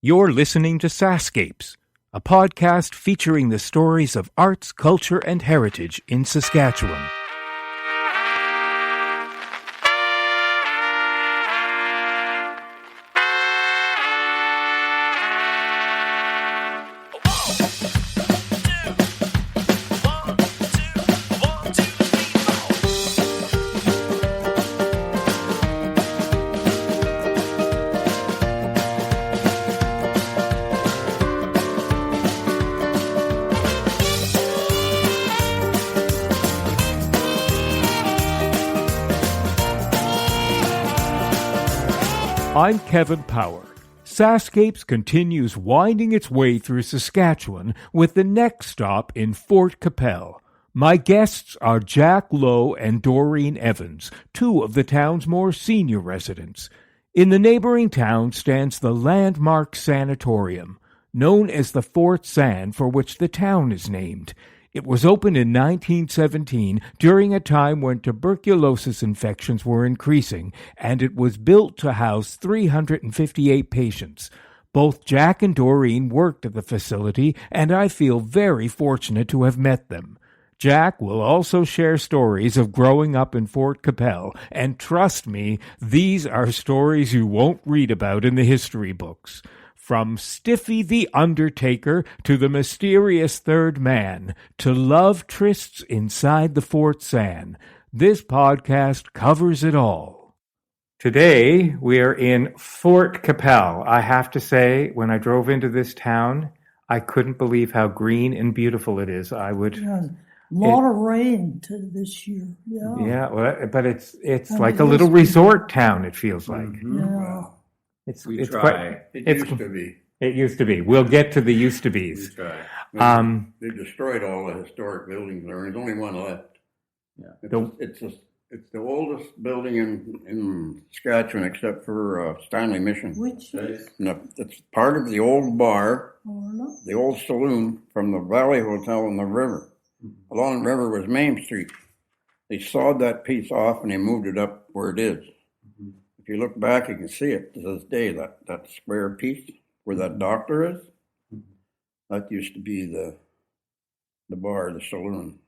You're listening to SaskScapes, a podcast featuring the stories of arts, culture, and heritage in Saskatchewan. I'm Kevin Power. SaskScapes continues winding its way through Saskatchewan with the next stop in Fort Qu'appelle. My guests are Jack Lowe and Doreen Evans, two of the town's more senior residents. In the neighboring town stands the landmark sanatorium, known as the Fort San, for which the town is named. It was opened in 1917 during a time when tuberculosis infections were increasing, and it was built to house 358 patients. Both Jack and Doreen worked at the facility, and I feel very fortunate to have met them. Jack will also share stories of growing up in Fort Qu'appelle, and trust me, these are stories you won't read about in the history books. From Stiffy the Undertaker to the mysterious Third Man to love trysts inside the Fort San, this podcast covers it all. Today, we are in Fort Qu'appelle. I have to say, when I drove into this town, I couldn't believe how green and beautiful it is. A lot of rain this year. Yeah, well, but it's like a little resort town, it feels like. Mm-hmm. Yeah. It used to be. It used to be. We'll get to the used to be's. We try. They destroyed all the historic buildings there. There's only one left. Yeah. It's the oldest building in Saskatchewan except for Stanley Mission. Which is? No, it's part of the old bar, the old saloon from the Valley Hotel on the river. Mm-hmm. Along the river was Main Street. They sawed that piece off and they moved it up where it is. If you look back, you can see it to this day, that square piece where that doctor is. That used to be the bar, the saloon.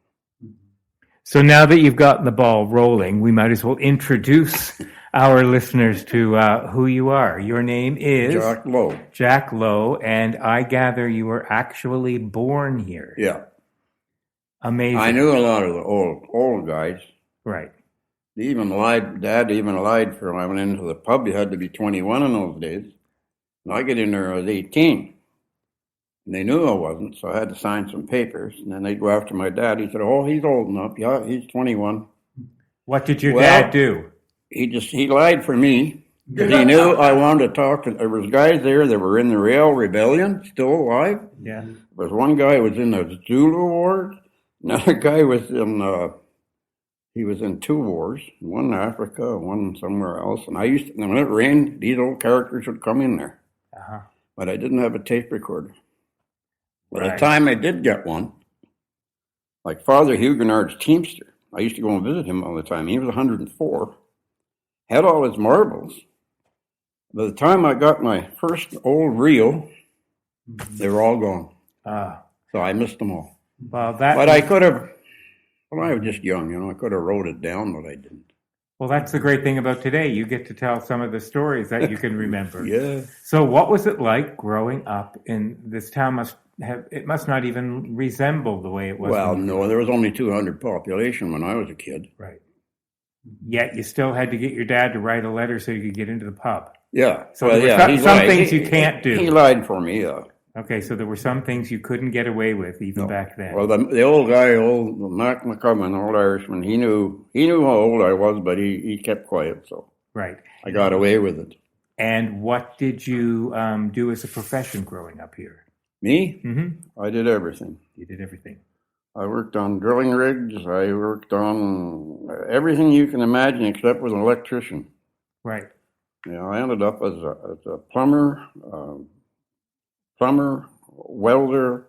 So now that you've gotten the ball rolling, we might as well introduce our listeners to who you are. Your name is? Jack Lowe. Jack Lowe, and I gather you were actually born here. Yeah. Amazing. I knew a lot of the old guys. Right. They even lied. Dad even lied for when I went into the pub. You had to be 21 in those days. And I get in there, I was 18. And they knew I wasn't, so I had to sign some papers. And then they'd go after my dad. He said, "Oh, he's old enough. Yeah, he's 21. What did your dad do? He lied for me. Because he knew I wanted to talk to. There was guys there that were in the Rail Rebellion, still alive. Yeah. There was one guy who was in the Zulu Wars. Another guy was in... He was in two wars, one in Africa, one somewhere else. And when it rained, these old characters would come in there. Uh-huh. But I didn't have a tape recorder. By Right. the time I did get one, like Father Huguenard's Teamster, I used to go and visit him all the time. He was 104, had all his marbles. By the time I got my first old reel, they were all gone. So I missed them all. Well, But I could have... Well, I was just young, I could have wrote it down, but I didn't. Well, that's the great thing about today. You get to tell some of the stories that you can remember. Yeah. So what was it like growing up in this town? It must not even resemble the way it was. Well, no, there was only 200 population when I was a kid. Right. Yet you still had to get your dad to write a letter so you could get into the pub. Yeah. So there were some things you can't do. He lied for me, yeah. Okay, so there were some things you couldn't get away with even back then. Well, the old guy, Mac McCubbin, old Irishman, he knew how old I was, but he kept quiet, so right. I got away with it. And what did you do as a profession growing up here? Me? Mm-hmm. I did everything. You did everything. I worked on drilling rigs. I worked on everything you can imagine except with an electrician. Right. I ended up as a plumber, welder,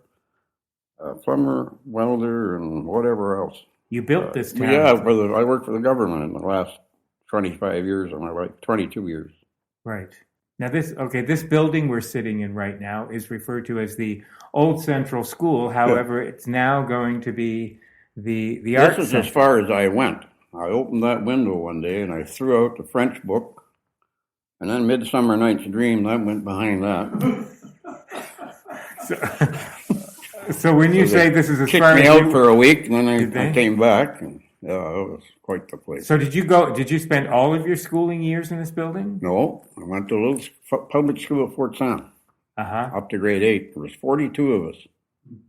and whatever else. You built this town. Yeah, I worked for the government in the last 25 years of my life, 22 years. Right. Now this building we're sitting in right now is referred to as the Old Central School. However, it's now going to be the Arts This is Center. as far as I went. I opened that window one day and I threw out the French book, and then Midsummer Night's Dream, that went behind that. So when you say this is as Kicked far me as out you, for a week, and then Did I they? came back, and yeah, it was quite the place. so did you spend all of your schooling years in this building? No, I went to a little public school at Fort Sam, Uh-huh. up to grade 8. There was 42 of us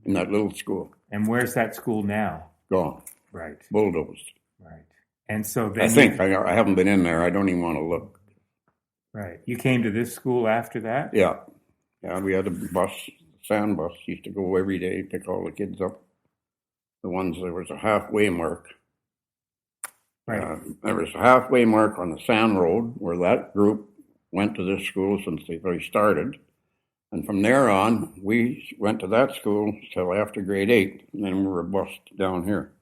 in that little school. And where's that school now? Gone, Right. bulldozed. Right. And so then I think I haven't been in there. I don't even want to look. right. You came to this school after that? Yeah, we had a bus, sand bus, used to go every day, pick all the kids up. The ones, there was a halfway mark. Right. There was a halfway mark on the sand road where that group went to this school since they started. And from there on, we went to that school till after grade 8, and then we were bused down here.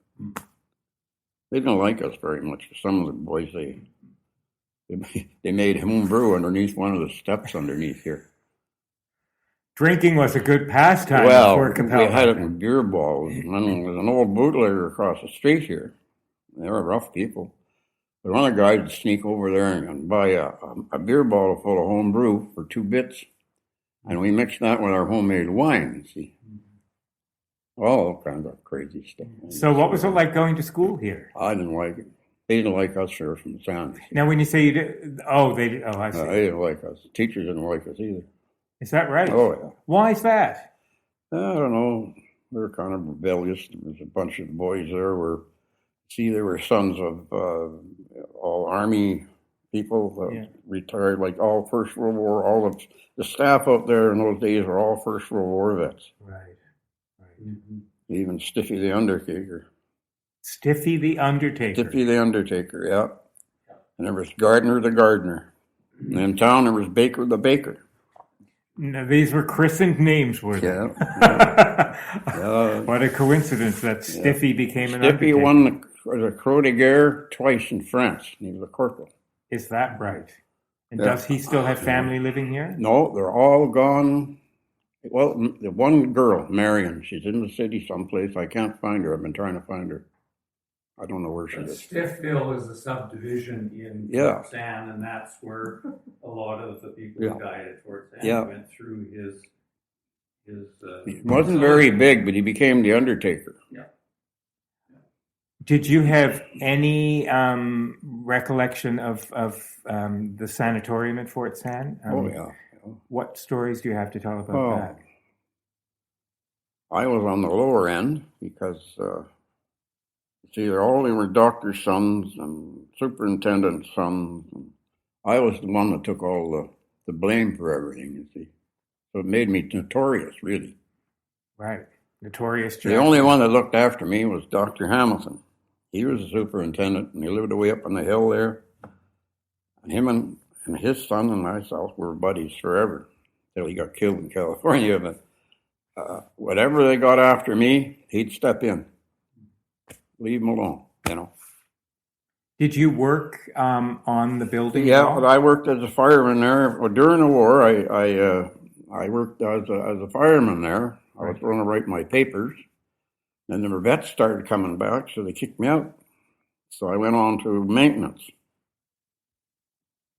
They didn't like us very much. Some of the boys, they made home brew underneath one of the steps underneath here. Drinking was a good pastime Well, in Fort Qu'appelle. we had it in beer balls. And then there was an old bootlegger across the street here. They were rough people. But one of the guys would sneak over there and buy a beer bottle full of home brew for 2 bits. And we mixed that with our homemade wine, you see. All kinds of crazy stuff. So what was it like going to school here? I didn't like it. They didn't like us here from the sound. Now when you say you did, I see. They didn't like us. Teachers didn't like us either. Is that right? Oh, yeah. Why is that? I don't know. We were kind of rebellious. There was a bunch of boys there they were sons of all Army people, retired, like all First World War, all of the staff out there in those days were all First World War vets. Right. Mm-hmm. Even Stiffy the Undertaker. Stiffy the Undertaker. Stiffy the Undertaker, yeah. And there was Gardner the Gardener. And in town there was Baker the Baker. No, these were christened names, were they? Yeah. What a coincidence that Stiffy became an Stiffy Undertaker. won the Croix de Guerre twice in France. He was a corporal. Is that right? And Yeah. does he still have family living here? No, they're all gone. Well, the one girl, Marion, she's in the city someplace. I can't find her. I've been trying to find her. I don't know where she is. Stiffville is a subdivision in Fort Sam, and that's where a lot of the people who died at Fort Sam went through his. He wasn't very big, but he became the Undertaker. Yeah. Did you have any recollection of the sanatorium at Fort Sam? Oh, yeah. What stories do you have to tell about that? I was on the lower end because, there only were doctor's sons and superintendent's sons. And I was the one that took all the blame for everything, you see. So it made me notorious, really. Right. Notorious. The only one that looked after me was Dr. Hamilton. He was a superintendent, and he lived away up on the hill there. And him and his son and myself were buddies forever, till he got killed in California. But whatever they got after me, he'd step in. Leave him alone, you know. Did you work on the building? Yeah, but I worked as a fireman there. Well, during the war, I worked as a fireman there. I was going to write my papers. And the vets started coming back, so they kicked me out. So I went on to maintenance.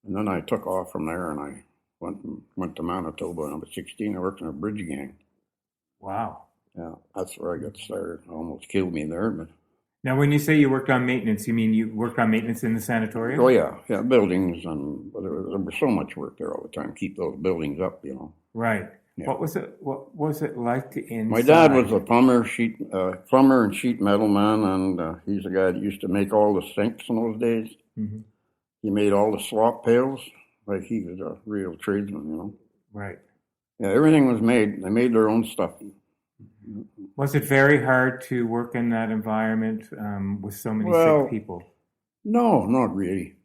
And then I took off from there, and I went to Manitoba. When I was 16, I worked in a bridge gang. Wow. Yeah, that's where I got started. Almost killed me there, but... Now, when you say you worked on maintenance, you mean you worked on maintenance in the sanatorium? Oh, yeah, buildings, and there was so much work there all the time, keep those buildings up, you know. Right. Yeah. What was it like inside? My dad was a plumber and sheet metal man, and he's the guy that used to make all the sinks in those days. Mm-hmm. He made all the slop pails, like he was a real tradesman, you know. Right. Yeah, everything was made. They made their own stuff. Was it very hard to work in that environment with so many sick people? No, not really.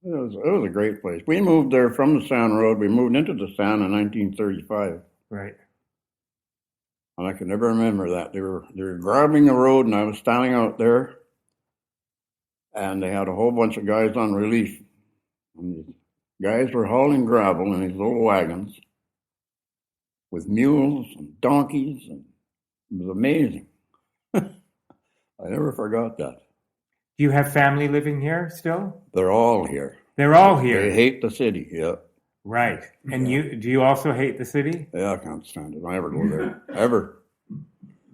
It was a great place. We moved there from the Sand Road. We moved into the Sand in 1935. Right. And I can never remember that. They were grabbing the road, and I was standing out there, and they had a whole bunch of guys on relief. And Guys were hauling gravel in these little wagons with mules and donkeys, and it was amazing. I never forgot that. Do you have family living here still? They're all here. They're all here. They hate the city, yeah. Right. And do you also hate the city? Yeah, I can't stand it. I never go there. Ever.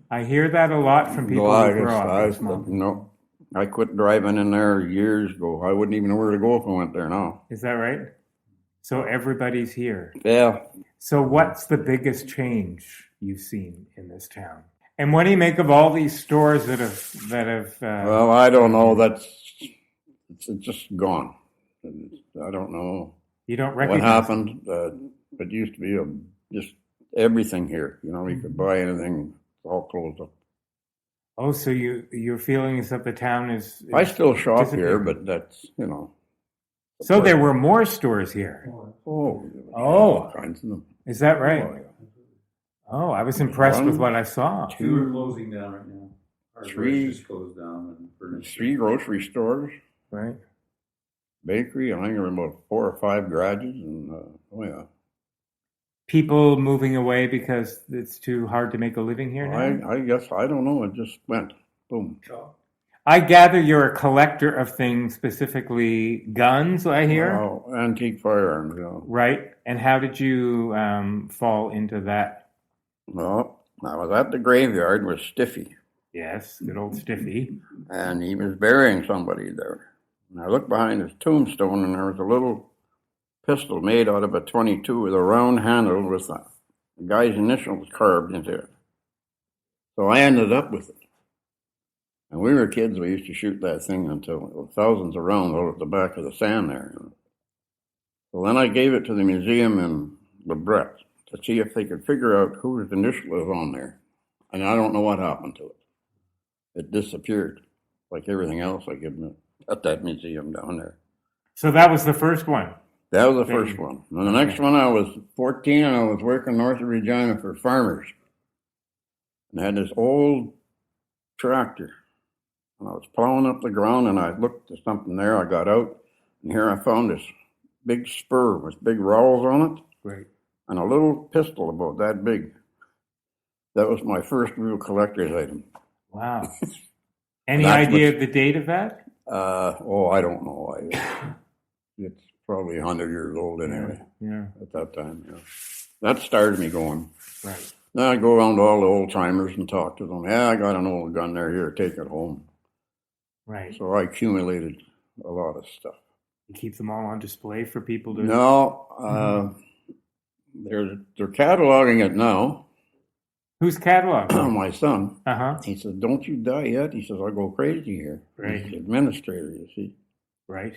I hear that a lot from people who grow up. No. I quit driving in there years ago. I wouldn't even know where to go if I went there now. Is that right? So everybody's here. Yeah. So what's the biggest change you've seen in this town? And what do you make of all these stores that have? Well, I don't know. It's just gone. I don't know. You don't recognize what happened. It used to be just everything here. You know, you could buy anything. It's all closed up. Oh, so your feeling is that the town is I still shop here, but that's, you know. So there were more stores here. Oh. All kinds of them. Is that right? Oh, yeah. Oh, I was impressed with what I saw. Two are closing down right now. Three just closed down. And 3 grocery stores. Right. Bakery. I think there were about 4 or 5 garages. And, oh, yeah. People moving away because it's too hard to make a living here now? I guess, I don't know. It just went. Boom. I gather you're a collector of things, specifically guns, I hear? Oh, antique firearms, yeah. Right. And how did you fall into that? Well, I was at the graveyard with Stiffy. Yes, good old Stiffy. And he was burying somebody there. And I looked behind his tombstone, and there was a little pistol made out of a .22 with a round handle with the guy's initials carved into it. So I ended up with it. And we were kids, we used to shoot that thing until thousands of rounds out at the back of the sand there. So then I gave it to the museum in LeBret to see if they could figure out whose initial was on there. And I don't know what happened to it. It disappeared, like everything else I give at that museum down there. So that was the first one? That was the first one. And the next one, I was 14, and I was working north of Regina for farmers. And I had this old tractor. And I was plowing up the ground, and I looked at something there. I got out, and here I found this big spur with big rowels on it. Right. And a little pistol about that big. That was my first real collector's item. Wow. Any idea of the date of that? I don't know. It's probably 100 years old anyway. Yeah. At that time, yeah. That started me going. Right. Then I'd go around to all the old timers and talk to them. Yeah, I got an old gun there. Here, take it home. Right. So I accumulated a lot of stuff. You keep them all on display for people to... No, they're cataloging it now. Who's cataloging? My son. Uh-huh. He says, "Don't you die yet?" He says, "I'll go crazy here." Right. He's the administrator, you see. Right.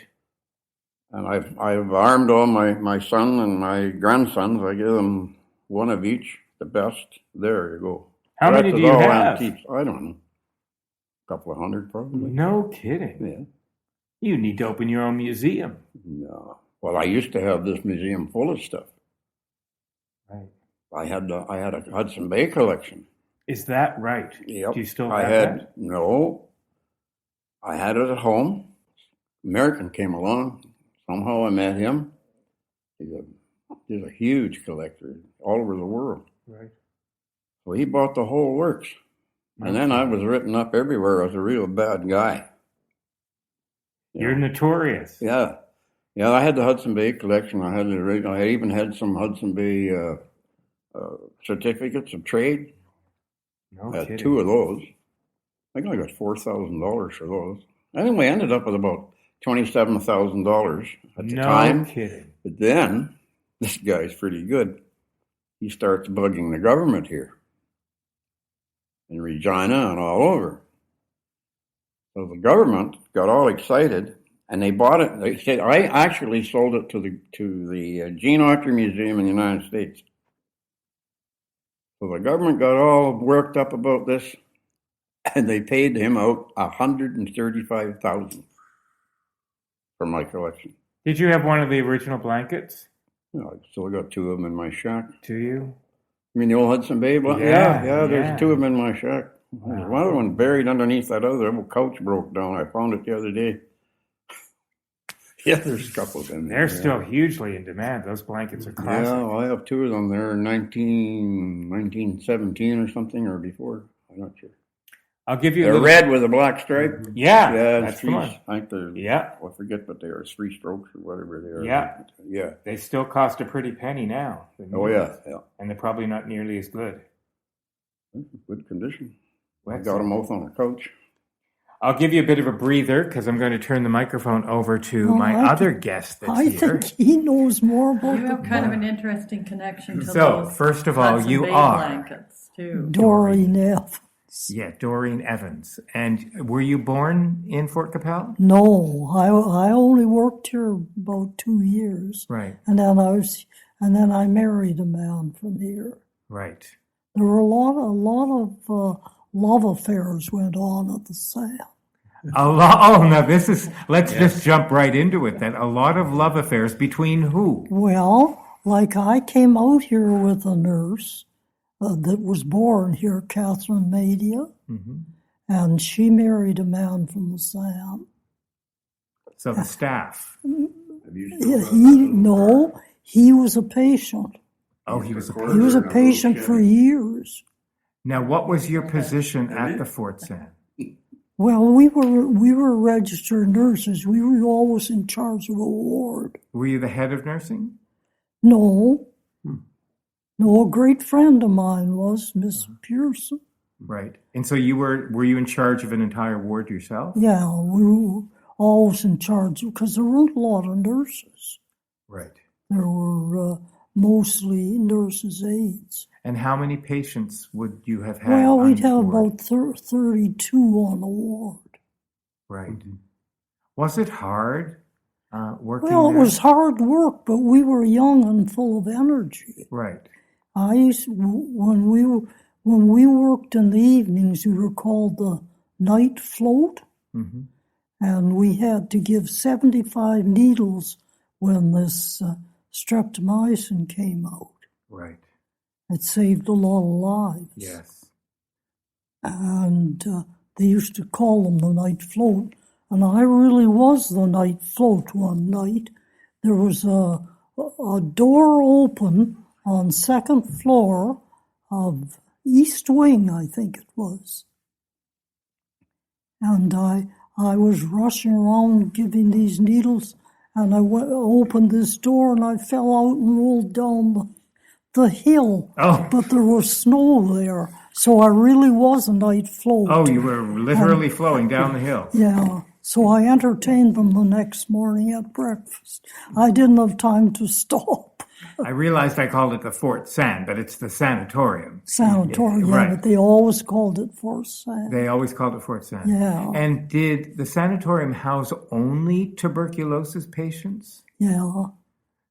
And I've armed all my son and my grandsons. I give them one of each, the best. There you go. How many do you have? Antiques. I don't know. A couple of hundred, probably. No kidding. Yeah. You need to open your own museum. No. Well, I used to have this museum full of stuff. Right. I had a Hudson Bay collection. Is that right? Yep. Do you still have that? No. I had it at home. American came along. Somehow I met him. He's a huge collector all over the world. Right. So he bought the whole works. And then I was written up everywhere as a real bad guy. You're notorious. Yeah. Yeah, I had the Hudson Bay collection. I even had some Hudson Bay certificates of trade. No I had kidding. 2 of those. I think I got $4,000 for those. Anyway, I ended up with about $27,000 at the time. No kidding. But then, this guy's pretty good. He starts bugging the government here in Regina and all over. So the government got all excited, and they bought it. They said, I actually sold it to the Gene Autry Museum in the United States. So the government got all worked up about this, and they paid him out $135,000 for my collection. Did you have one of the original blankets? I still got 2 of them in my shack. Do you? You mean the old Hudson Bay blanket? Yeah, there's 2 of them in my shack. Wow. There's one other one buried underneath that other couch broke down. I found it the other day. Yeah, there's a couple of them. They're still hugely in demand. Those blankets are classic. Yeah, well, I have two of them there in 1917 or something, or before. I'm not sure. I'll give you They're red with a black stripe. Yeah, That's the one. I think they're, Yeah. I forget what they are, 3 strokes or whatever they are. Yeah. Yeah. They still cost a pretty penny now. Oh, yeah, yeah. And they're probably not nearly as good. Good condition. I That's got it. them both on a couch. I'll give you a bit of a breather because I'm going to turn the microphone over to my other guest that's I here. think he knows more about You have kind of an interesting connection to So, those first of all, Hudson you Bay are. blankets too. Doreen Evans. Yeah, Doreen Evans. And were you born in Fort Qu'appelle? No, I only worked here about 2 years, Right, and then I married a man from here. right. There were a lot of love affairs went on at the Sam. Now this is, let's just jump right into it then. A lot of love affairs between who? Well, like I came out here with a nurse that was born here, Catherine Madia, and she married a man from the Sam. So the staff. He was a patient. Oh, he was a He was a patient for years. Now, what was your position at the Fort Sam? Well, we were registered nurses. We were always in charge of a ward. Were you the head of nursing? No. No, a great friend of mine was Miss Pearson. Right. And so were you in charge of an entire ward yourself? Yeah, we were always in charge because there weren't a lot of nurses. Right. There were mostly nurses' aides. And how many patients would you have had? Well, on we'd each have ward? about 32 on the ward. Right. Was it hard working Well, it there? was hard work, but we were young and full of energy. Right. When we worked in the evenings, we were called the night float, and we had to give 75 needles when this streptomycin came out. Right. It saved a lot of lives. Yes. And they used to call them the night float, and I really was the night float one night. There was a door open on second floor of East Wing, I think it was. And I was rushing around giving these needles, and I opened this door, and I fell out and rolled down the hill. Oh. But there was snow there, so I really was a night float. Oh, you were literally flowing down the hill. Yeah. So I entertained them the next morning at breakfast. I didn't have time to stop. I realized I called it the Fort Sam, but it's the sanatorium. Sanatorium, Right. but they always called it Fort Sam. They always called it Fort Sam. Yeah. And did the sanatorium house only tuberculosis patients? Yeah.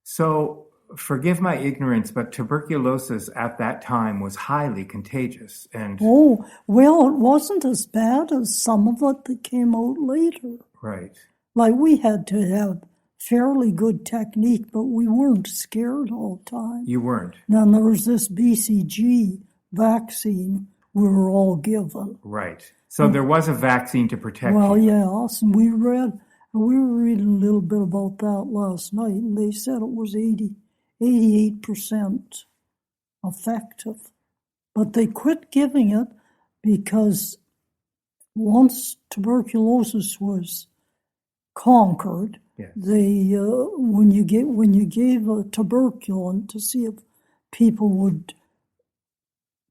So, forgive my ignorance, but tuberculosis at that time was highly contagious. And Oh, well, it wasn't as bad as some of it that came out later. right. Like, we had to have fairly good technique, but we weren't scared all the time. You weren't. Then there was this BCG vaccine we were all given. Right. So there was a vaccine to protect Well, you. yes, and we were reading a little bit about that last night, and they said it was 88% effective. But they quit giving it because once tuberculosis was conquered, Yes. they when you gave a tuberculin to see if people would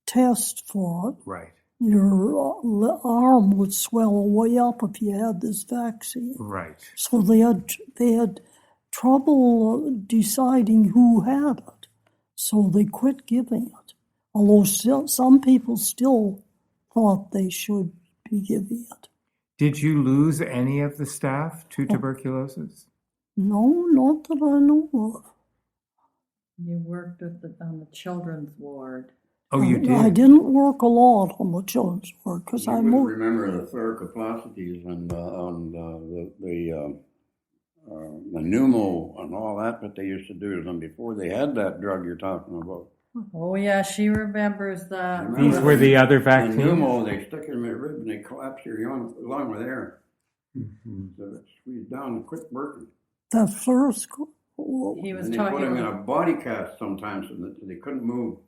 test for it, Right. your arm would swell way up if you had this vaccine. Right. So they had trouble deciding who had it. So they quit giving it. Although some people still thought they should be giving it. Did you lose any of the staff to tuberculosis? No, not that I know of. You worked on the children's ward. Oh, you did? I didn't work a lot on the children's ward because I I would moved. remember the theracoplasticities and the pneumo and all that they used to do to them before they had that drug you're talking about. Oh yeah, she remembers that. These were the other The vaccines? pneumo, they stick it in your rib and they collapse your lung with air. So it squeezed down and quit working. That first, He was And they put him in a talking, body cast sometimes, and they couldn't move.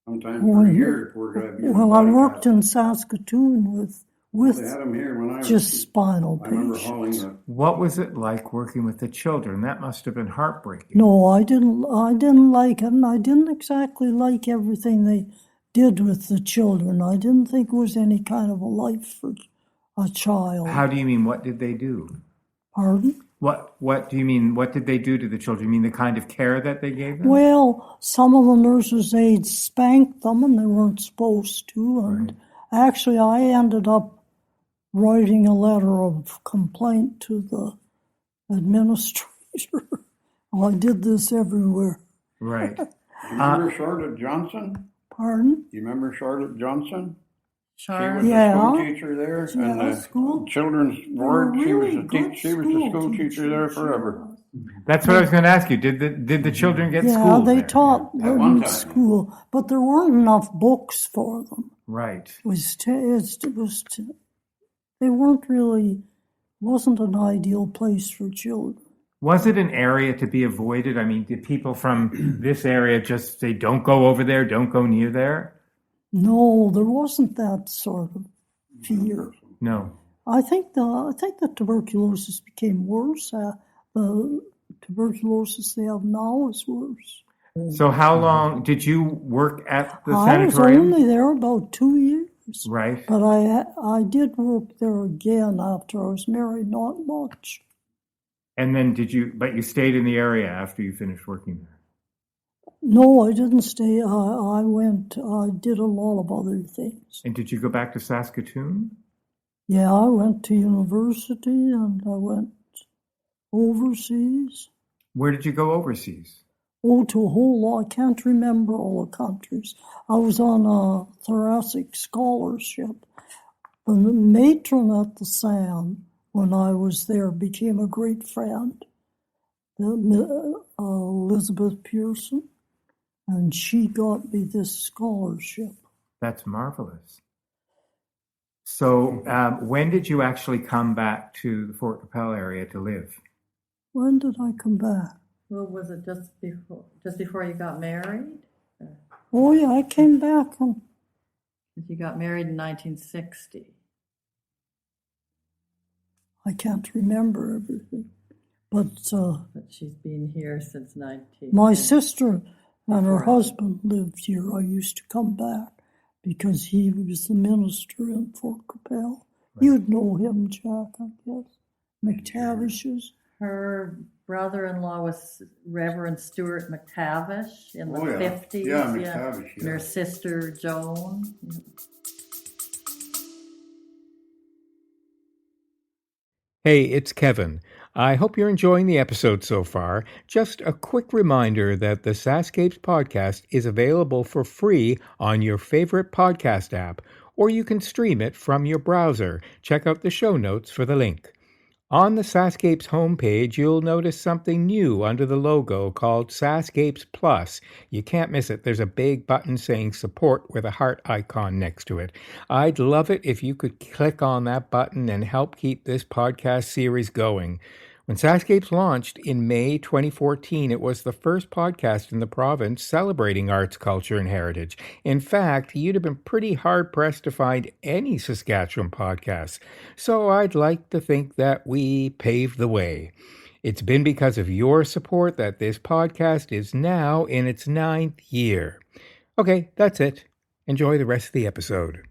Sometimes Well, for a year, poor guy. be in a well, I body worked cast. in Saskatoon with They had him here when I was. just spinal I remember patients. hauling the. What was it like working with the children? That must have been heartbreaking. No, I didn't like it, and I didn't exactly like everything they did with the children. I didn't think it was any kind of a life for a child. How do you mean, what did they do? Pardon? What do you mean, what did they do to the children? You mean the kind of care that they gave them? Well, some of the nurses' aides spanked them, and they weren't supposed to. And actually, I ended up writing a letter of complaint to the administrator. Well, I did this everywhere. Right. You remember Charlotte Johnson? Pardon? You remember Charlotte Johnson? She Charlotte, was Yeah. the school teacher there, Yeah, and the school. children's ward. Really She was the good she was the school teacher there she forever. was. That's what I was going to ask you. Did the children get Yeah, school they there? taught At them one in time. school, but there weren't enough books for them. Right. They weren't really, wasn't an ideal place for children. Was it an area to be avoided? I mean, did people from this area just say, don't go over there, don't go near there? No, there wasn't that sort of fear. No. I think the tuberculosis became worse. The tuberculosis they have now is worse. So how long did you work at the I was sanatorium? only there about 2 years. Right. But I did work there again after I was married, not much. And then but you stayed in the area after you finished working there? No, I didn't stay. I did a lot of other things. And did you go back to Saskatoon? Yeah, I went to university and I went overseas. Where did you go overseas? Oh, to a whole lot. I can't remember all the countries. I was on a thoracic scholarship. The matron at the SAN, when I was there, became a great friend, Elizabeth Pearson, and she got me this scholarship. That's marvelous. So when did you actually come back to the Fort Qu'appelle area to live? When did I come back? well, was it just before you got married? Oh, yeah, I came back on. You got married in 1960. I can't remember everything. But But she's been here since 19. my sister and her husband lived here. I used to come back because he was the minister in Fort Qu'appelle. Right. You'd know him, Jack, I guess. McTavish's. Her brother-in-law was Reverend Stuart McTavish in the 50s. Yeah, McTavish. And her sister Joan. Hey, it's Kevin. I hope you're enjoying the episode so far. Just a quick reminder that the SaskScapes podcast is available for free on your favorite podcast app, or you can stream it from your browser. Check out the show notes for the link. On the SaskScapes homepage, you'll notice something new under the logo called SaskScapes Plus. You can't miss it. There's a big button saying support with a heart icon next to it. I'd love it if you could click on that button and help keep this podcast series going. When SaskScapes launched in May 2014, it was the first podcast in the province celebrating arts, culture, and heritage. In fact, you'd have been pretty hard-pressed to find any Saskatchewan podcasts. So I'd like to think that we paved the way. It's been because of your support that this podcast is now in its 9th year. Okay, that's it. Enjoy the rest of the episode.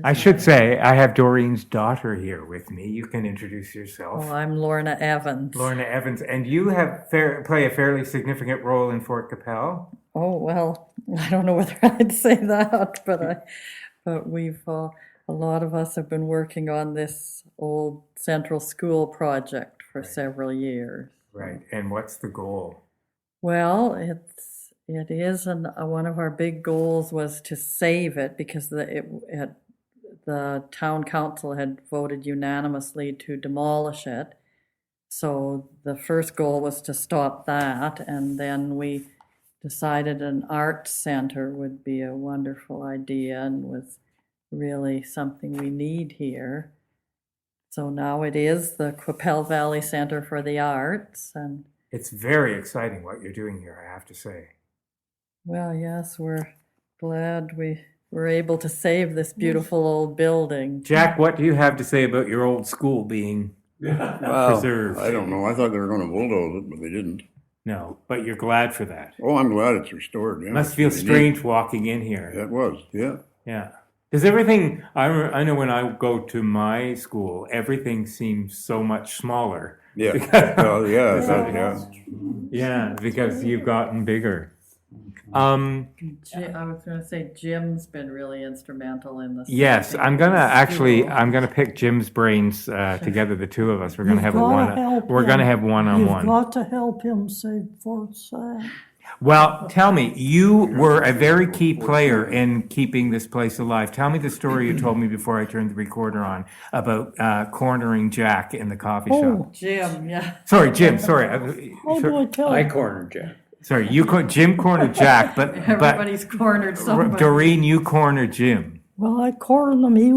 I should say I have Doreen's daughter here with me. You can introduce yourself. Oh, I'm Lorna Evans. Lorna Evans. And you have play a fairly significant role in Fort Qu'appelle. Oh, well, I don't know whether I'd say that, but we've, a lot of us have been working on this old central school project for several years. Right. And what's the goal? Well, it is, and one of our big goals was to save it because the town council had voted unanimously to demolish it. So the first goal was to stop that, and then we decided an art center would be a wonderful idea and was really something we need here. So now it is the Qu'appelle Valley Centre for the Arts, and It's very exciting what you're doing here, I have to say. well, yes, we're glad we were able to save this beautiful old building. Jack, what do you have to say about your old school being preserved? I don't know. I thought they were going to bulldoze it, but they didn't. No, but you're glad for that. Oh, I'm glad it's restored. Yeah, Must feel it's really strange walking in here. neat. It was, yeah. Yeah. Does everything, I know when I go to my school, everything seems so much smaller. Yeah. Well, yeah, Yeah. Yeah, because you've gotten bigger. I was going to say Jim's been really instrumental in this. Yes, I'm gonna pick Jim's brains together, the two of us. We're gonna You've have a gotta one. help We're him. gonna have You've one-on-one. got to help him save Fort Sask. Well, tell me, you were a very key player in keeping this place alive. Tell me the story you told me before I turned the recorder on about cornering Jack in the coffee shop. Oh, Jim, yeah. Sorry, Jim. Sorry. how do I tell you? cornered Jack. Sorry, Jim cornered Jack, but Everybody's cornered somebody. Doreen, you cornered Jim. Well, I cornered him. He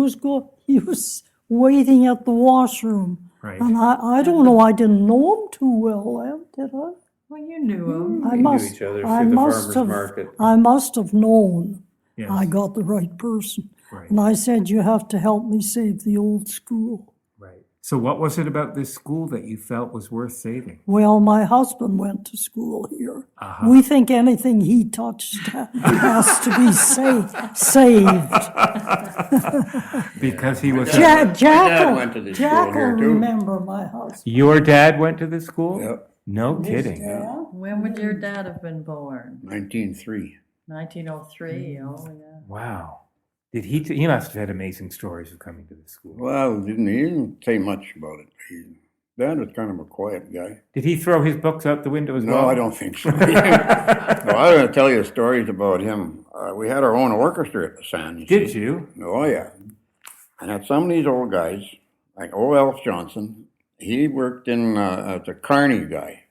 was waiting at the washroom. Right. And I don't know, I didn't know him too well, did I? Well, you knew him. I must, each other I through the must farmer's have, market. I must have known Yes. I got the right person. Right. And I said, you have to help me save the old school. Right. So what was it about this school that you felt was worth saving? Well, my husband went to school here. Uh-huh. We think anything he touched has to be saved. Because he was... Jack dad went to this Jack school will here, too. remember my husband. Your dad went to this school? Yep, No kidding. When would your dad have been born? 1903. 1903. Oh, yeah. Wow. Did he must have had amazing stories of coming to the school. Well, he didn't say much about it. Dad was kind of a quiet guy. Did he throw his books out the window as No, well? I don't think so. No, I'm going to tell you stories about him. We had our own orchestra at the Sand. Did you? Oh, yeah. And had some of these old guys, like old Elf Johnson, he worked in as a Carney guy.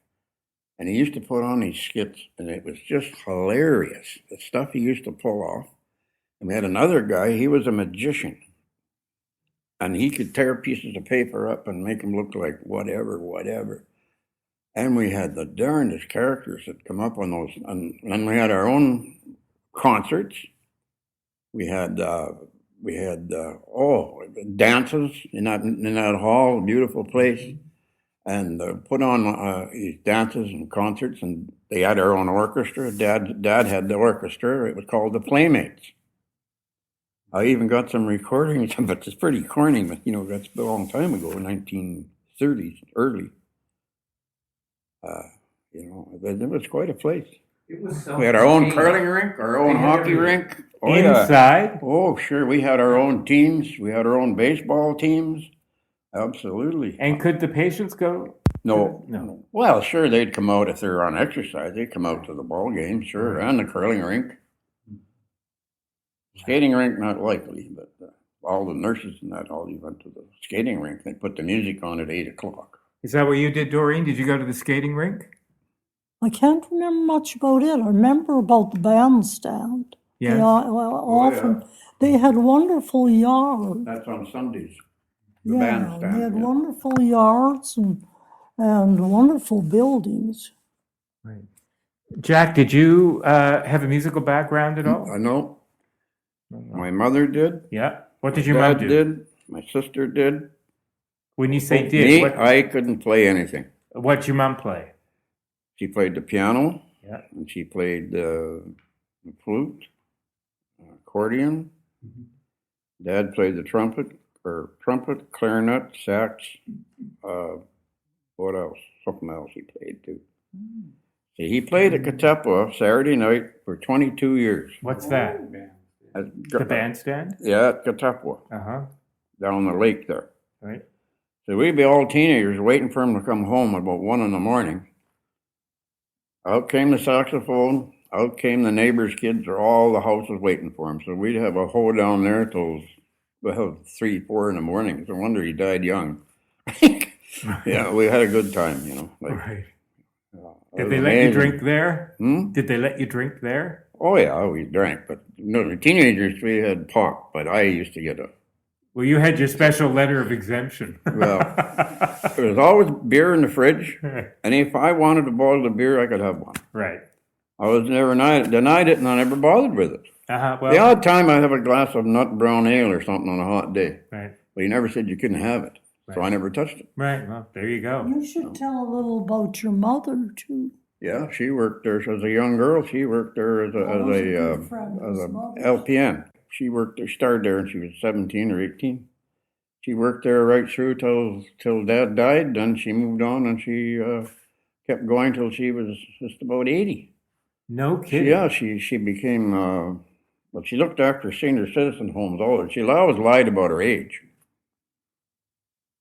And he used to put on these skits, and it was just hilarious, the stuff he used to pull off. And we had another guy, he was a magician. And he could tear pieces of paper up and make them look like whatever. And we had the darndest characters that come up on those. And then we had our own concerts. We had dances in that hall, a beautiful place. And put on these dances and concerts, and they had our own orchestra. Dad had the orchestra. It was called the Playmates. I even got some recordings, but it's pretty corny, but that's a long time ago, 1930s, early. It was quite a place. It was We had our own curling rink, our own hockey rink. Oh, yeah. Inside? Oh, sure. We had our own teams. We had our own baseball teams. Absolutely. And could the patients go? No. Well, sure, they'd come out if they were on exercise. They'd come out to the ball game, sure, and the curling rink. Skating rink, not likely, but all the nurses and that all went to the skating rink. They put the music on at 8 o'clock. Is that what you did, Doreen? Did you go to the skating rink? I can't remember much about it. I remember about the bandstand. Yes. Often they had wonderful yards. That's on Sundays. The Yeah, bandstand. they had yeah. wonderful yards and wonderful buildings. Right. Jack, did you have a musical background at all? I know. My mother did. Yeah. What did your Dad mom do? did. My sister did. When you say did, Me, what, I couldn't play anything. what'd your mom play? She played the piano. Yeah. And she played the flute, accordion. Dad played the trumpet, clarinet, sax. What else? Something else he played too. See, he played at Qu'appelle Saturday night for 22 years. What's that? The bandstand? Yeah, at Qu'appelle, Uh-huh. down the lake there. Right. So we'd be all teenagers waiting for him to come home about 1 a.m. Out came the saxophone, out came the neighbors' kids, or all the houses waiting for him. So we'd have a hoedown there till 3, 4 in the morning. It's a wonder he died young. Yeah, we had a good time, Right. It Did was they let you amazing. drink there? Hmm? Did they let you drink there? Oh yeah, we drank, but no, the teenagers we had pop, but I used to get a Well, you had your special letter of exemption. Well, there was always beer in the fridge, and if I wanted a bottle of beer, I could have one. Right. I was never denied it, and I never bothered with it. Well, the odd time I have a glass of nut brown ale or something on a hot day. Right. But he never said you couldn't have it, so I never touched it. Right. Well, there you go. You should tell a little about your mother, too. Yeah, she worked there as a young girl. She worked there as a LPN. She started there when she was 17 or 18. She worked there right through till Dad died. Then she moved on, and she kept going till she was just about 80. No kidding. She became. Well, she looked after senior citizen homes. She always lied about her age.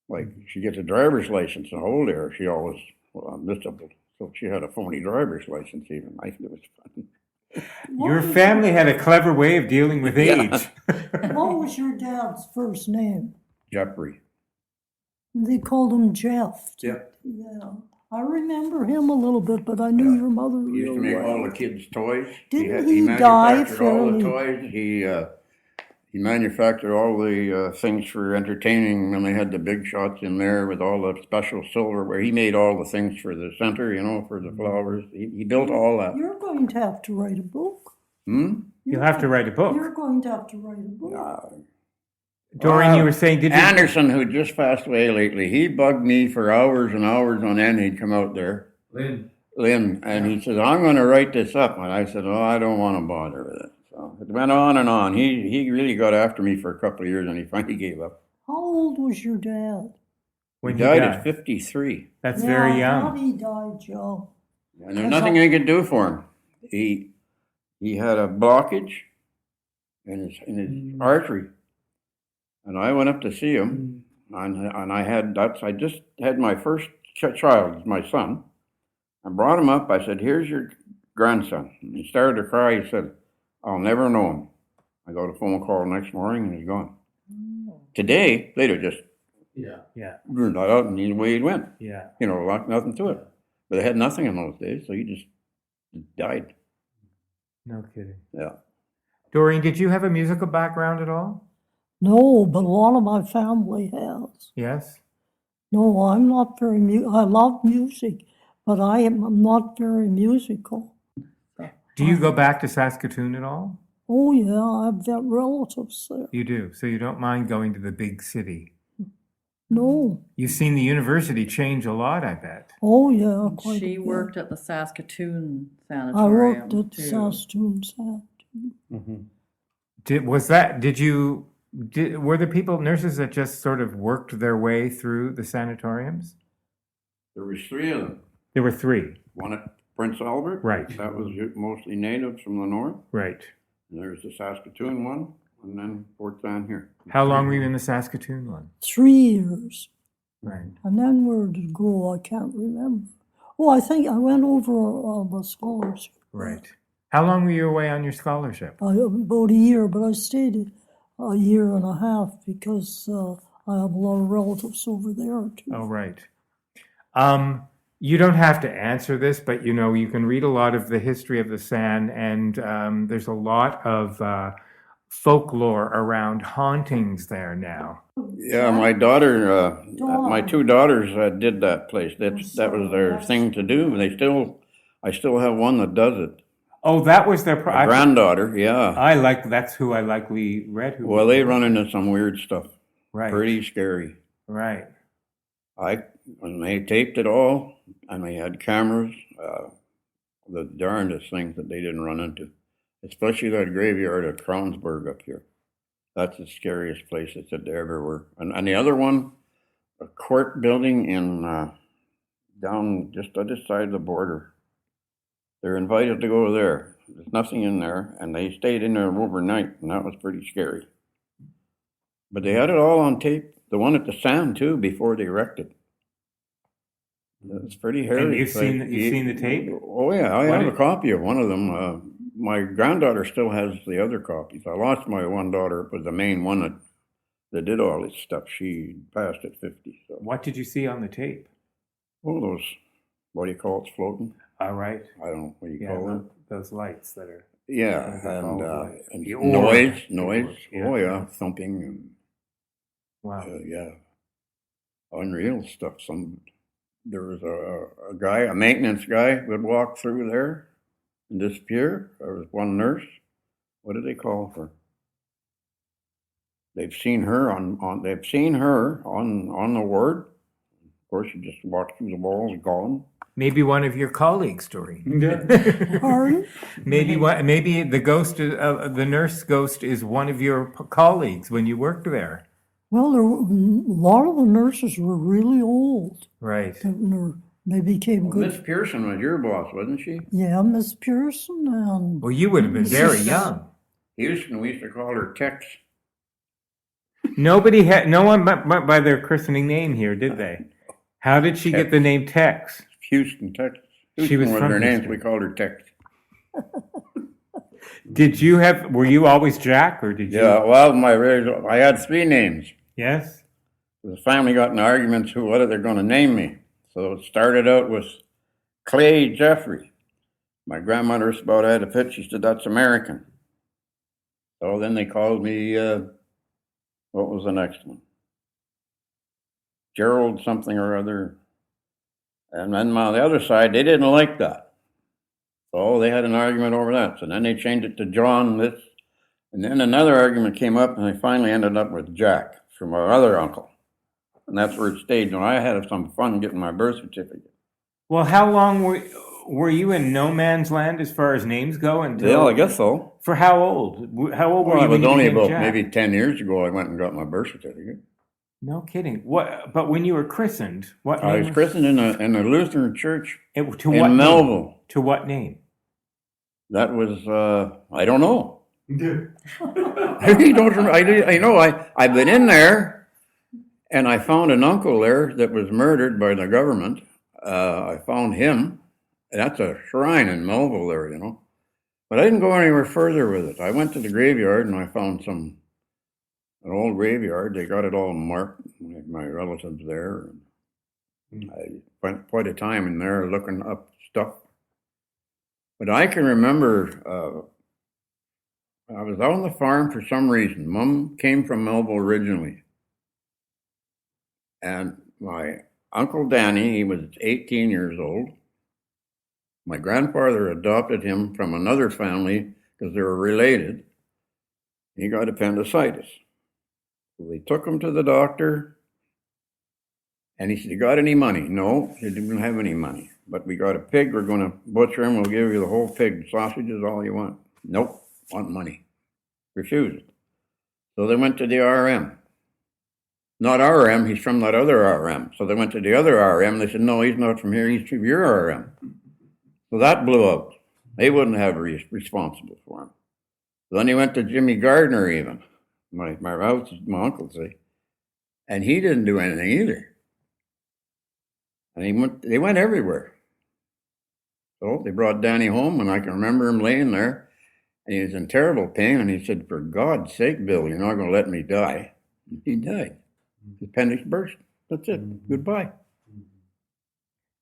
Like she gets a driver's license and older, she always visible. So she had a phony driver's license even. I think it was funny. Your family had a clever way of dealing with age. What was your dad's first name? Jeffrey. They called him Jeff. Yeah. Yeah. I remember him a little bit, but I knew your mother He used to really make well. all the kids' toys. Didn't he he die manufactured all the fairly? toys. He manufactured all the things for entertaining, and they had the big shots in there with all the special silverware. He made all the things for the center, for the flowers. He built all that. You're going to have to write a book. You'll have to write a book. You're going to have to write a book. Doreen, you were saying, did you? Anderson, who just passed away lately, he bugged me for hours and hours on end. He'd come out there. Lynn, and he said, I'm going to write this up. And I said, I don't want to bother with it. So it went on and on. He really got after me for a couple of years, and he finally gave up. How old was your dad? He died at 53. That's very I young. thought he died young. And there's nothing I could do for him. He had a blockage in his artery. And I went up to see him, and I just had my first child, my son. I brought him up. I said, here's your grandson. And he started to cry. He said, I'll never know him. I got a phone call the next morning, and he's gone. Today, they'd have just ruled that out, and away he went. Yeah. Nothing to it. But they had nothing in those days, so he just died. No kidding. Yeah. Doreen, did you have a musical background at all? No, but a lot of my family has. Yes. No, I'm not very I love music, but I am not very musical. Do you go back to Saskatoon at all? Oh, yeah, I've got relatives there. You do. So you don't mind going to the big city? No. You've seen the university change a lot, I bet. Oh, yeah, quite She a bit. worked at the Saskatoon I Sanatorium. worked at too. Saskatoon Sanatorium. Were there nurses that just sort of worked their way through the sanatoriums? There was 3 of them. There were 3. One at Prince Albert. Right. That was mostly natives from the north. Right. And there's the Saskatoon one, and then Fort Down here. How long were you in the Saskatoon one? 3 years. Right. And then where did it go? I can't remember. Oh, I think I went over the scholarship. Right. How long were you away on your scholarship? About a year, but I stayed a year and a half because I have a lot of relatives over there too. Oh, right. You don't have to answer this, but you can read a lot of the history of the San, and there's a lot of folklore around hauntings there now. Yeah, my daughter, my 2 daughters did that place. That was their thing to do. I still have one that does it. Oh, that was their granddaughter. Yeah. That's who I likely read. Well, they run into some weird stuff. Right. Pretty scary. Right. When they taped it all, and they had cameras, the darndest things that they didn't run into, especially that graveyard at Kronsberg up here. That's the scariest place that they ever were. And the other one, a court building in down just other side of the border. They're invited to go there. There's nothing in there, and they stayed in there overnight, and that was pretty scary. But they had it all on tape. The one at the Sand too, before they wrecked it. It's pretty hairy. And you've seen the tape? Oh yeah, I have a copy of one of them. My granddaughter still has the other copies. I lost my one daughter, but the main one that did all this stuff. She passed at 50. So. What did you see on the tape? Oh, those, what do you call it, floating? All right. I don't know what you call them. Those lights that are. Yeah, and the noise. Yeah. Oh yeah, thumping. Wow. Yeah, unreal stuff. There was a guy, a maintenance guy, would walk through there and disappear. There was one nurse. What do they call her? They've seen her on the ward. Of course, she just walked through the walls, gone. Maybe one of your colleagues, Doreen. Pardon? Maybe the ghost, the nurse ghost, is one of your colleagues when you worked there. Well, a lot of the nurses were really old. Right. They became good. Miss Pearson was your boss, wasn't she? Yeah, Miss Pearson and. Well, you would have been very young. Houston, we used to call her Tex. No one by their christening name here, did they? How did she get the name Tex? Houston, Texas. She was from her name. Houston. We called her Tex. Were you always Jack, or did you? Yeah, well, I had 3 names. Yes? The family got in arguments what they're going to name me. So it started out with Clay Jeffrey. My grandmother about had a fit. She said, that's American. So then they called me, what was the next one? Gerald something or other. And then on the other side, they didn't like that. So they had an argument over that. So then they changed it to John this. And then another argument came up, and they finally ended up with Jack from our other uncle. And that's where it stayed. And I had some fun getting my birth certificate. Well, how long were you in no man's land as far as names go? Yeah, I guess so. For how old? How old were you? It was only about Jack? maybe 10 years ago I went and got my birth certificate. No kidding. What? But when you were christened, what I name was christened in a Lutheran church to in what Melville. Name? To what name? That was, I don't know. I really don't remember. I know I've been in there, and I found an uncle there that was murdered by the government. I found him. That's a shrine in Melville there, you know. But I didn't go anywhere further with it. I went to the graveyard, and I found an old graveyard. They got it all marked, my relatives there. I spent quite a time in there looking up stuff. But I can remember I was out on the farm for some reason. Mom came from Melville originally. And my Uncle Danny, he was 18 years old. My grandfather adopted him from another family because they were related. He got appendicitis. So they took him to the doctor, and he said, you got any money? No, he didn't have any money. But we got a pig, we're going to butcher him, we'll give you the whole pig, sausages, all you want. Nope, want money. Refused. So they went to the RM. Not RM, he's from that other RM. So they went to the other RM, they said, no, he's not from here, he's from your RM. So that blew up. They wouldn't have responsible for him. So then he went to Jimmy Gardner even, my uncle say, and he didn't do anything either. And they went everywhere. So they brought Danny home, and I can remember him laying there, and he was in terrible pain, and he said, for God's sake, Bill, you're not going to let me die. And he died. His appendix burst. That's it. Goodbye.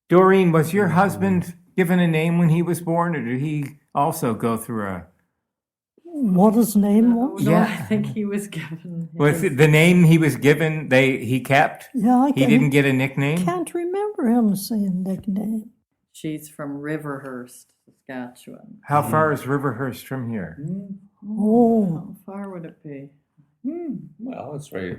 Doreen, was your husband given a name when he was born, or did he also go through a... What his name was? No, Yeah. I think he was given. Was it the name he was given, he kept? Yeah, He didn't get a nickname? Can't remember him saying nickname. She's from Riverhurst, Saskatchewan. How far is Riverhurst from here? Oh, How far would it be? Well, it's right,